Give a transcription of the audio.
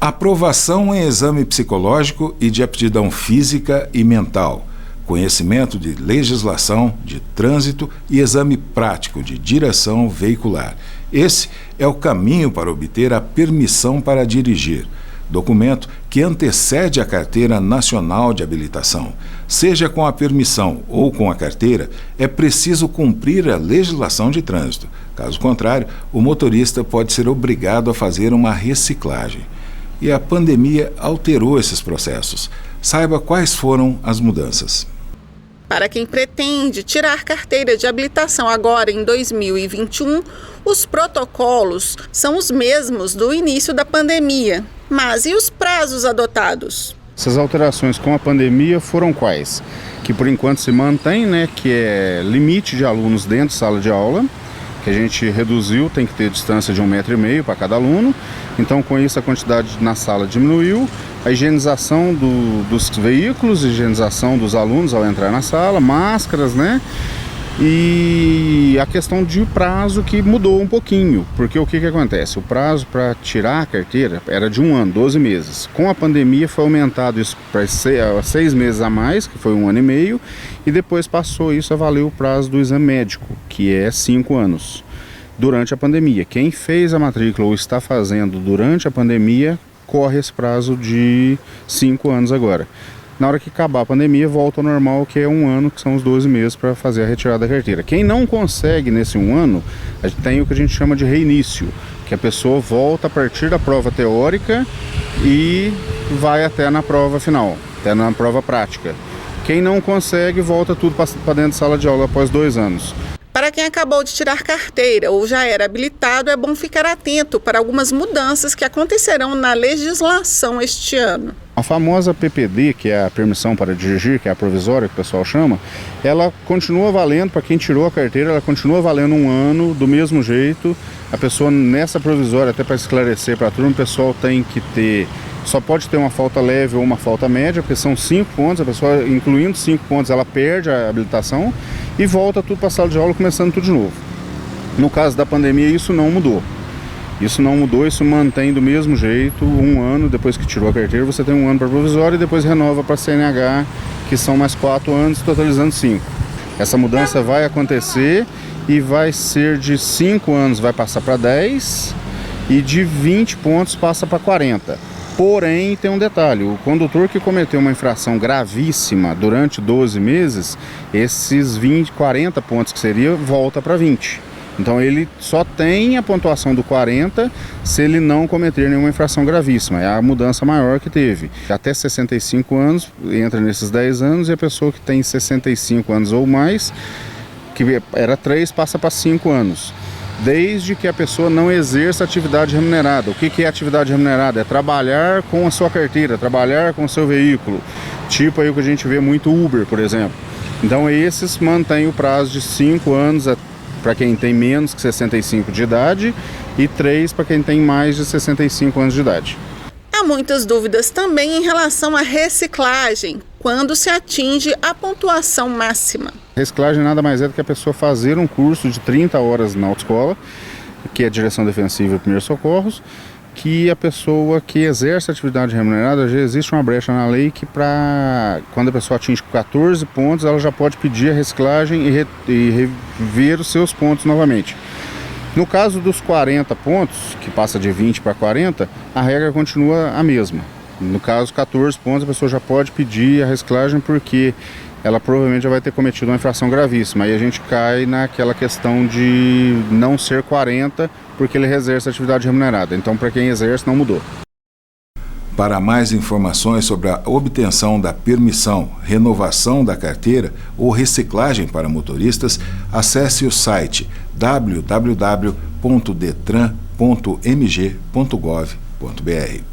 Aprovação em exame psicológico e de aptidão física e mental, conhecimento de legislação, de trânsito e exame prático de direção veicular. Esse é o caminho para obter a permissão para dirigir, documento que antecede a Carteira Nacional de Habilitação. Seja com a permissão ou com a carteira, é preciso cumprir a legislação de trânsito. Caso contrário, o motorista pode ser obrigado a fazer uma reciclagem. E a pandemia alterou esses processos. Saiba quais foram as mudanças. Para quem pretende tirar carteira de habilitação agora em 2021, os protocolos são os mesmos do início da pandemia. Mas e os prazos adotados? Essas alterações com a pandemia foram quais? Que por enquanto se mantém, que é limite de alunos dentro de sala de aula, que a gente reduziu, tem que ter distância de 1,5 metro para cada aluno. Então, com isso, a quantidade na sala diminuiu. A higienização dos veículos, higienização dos alunos ao entrar na sala, máscaras, E a questão de prazo que mudou um pouquinho, porque o que acontece? O prazo para tirar a carteira era de 1 ano, 12 meses. Com a pandemia foi aumentado isso para 6 meses a mais, que foi 1 ano e meio, e depois passou isso a valer o prazo do exame médico, que é 5 anos. Durante a pandemia, quem fez a matrícula ou está fazendo durante a pandemia, corre esse prazo de 5 anos agora. Na hora que acabar a pandemia, volta ao normal, que é 1 ano, que são os 12 meses para fazer a retirada da carteira. Quem não consegue nesse 1 ano, a gente tem o que a gente chama de reinício, que a pessoa volta a partir da prova teórica e vai até na prova final, até na prova prática. Quem não consegue, volta tudo para dentro de sala de aula após 2 anos. Para quem acabou de tirar carteira ou já era habilitado, é bom ficar atento para algumas mudanças que acontecerão na legislação este ano. A famosa PPD, que é a permissão para dirigir, que é a provisória que o pessoal chama, ela continua valendo, para quem tirou a carteira, ela continua valendo 1 ano, do mesmo jeito. A pessoa nessa provisória, até para esclarecer para a turma, o pessoal tem que ter, só pode ter uma falta leve ou uma falta média, porque são 5 pontos, a pessoa incluindo 5 pontos, ela perde a habilitação e volta tudo para a sala de aula, começando tudo de novo. No caso da pandemia, isso não mudou. Isso mantém do mesmo jeito, 1 ano, depois que tirou a carteira, você tem 1 ano para provisória e depois renova para CNH, que são mais 4 anos, totalizando 5. Essa mudança vai acontecer e vai ser de 5 anos, vai passar para 10 e de 20 pontos passa para 40. Porém, tem um detalhe, o condutor que cometeu uma infração gravíssima durante 12 meses, esses 40 pontos que seria, volta para 20. Então ele só tem a pontuação do 40 se ele não cometer nenhuma infração gravíssima. É a mudança maior que teve. Até 65 anos, entra nesses 10 anos, e a pessoa que tem 65 anos ou mais, que era 3, passa para 5 anos. Desde que a pessoa não exerça atividade remunerada. O que é atividade remunerada? É trabalhar com a sua carteira, trabalhar com o seu veículo. Tipo aí o que a gente vê muito Uber, por exemplo. Então esses mantêm o prazo de 5 anos para quem tem menos que 65 de idade e 3 para quem tem mais de 65 anos de idade. Há muitas dúvidas também em relação à reciclagem, quando se atinge a pontuação máxima. Reciclagem nada mais é do que a pessoa fazer um curso de 30 horas na autoescola, que é direção defensiva e primeiros socorros, que a pessoa que exerce atividade remunerada, já existe uma brecha na lei que quando a pessoa atinge 14 pontos, ela já pode pedir a reciclagem e rever os seus pontos novamente. No caso dos 40 pontos, que passa de 20 para 40, a regra continua a mesma. No caso, 14 pontos, a pessoa já pode pedir a reciclagem porque ela provavelmente já vai ter cometido uma infração gravíssima. Aí a gente cai naquela questão de não ser 40 porque ele exerce atividade remunerada. Então, para quem exerce, não mudou. Para mais informações sobre a obtenção da permissão, renovação da carteira ou reciclagem para motoristas, acesse o site www.detran.mg.gov.br.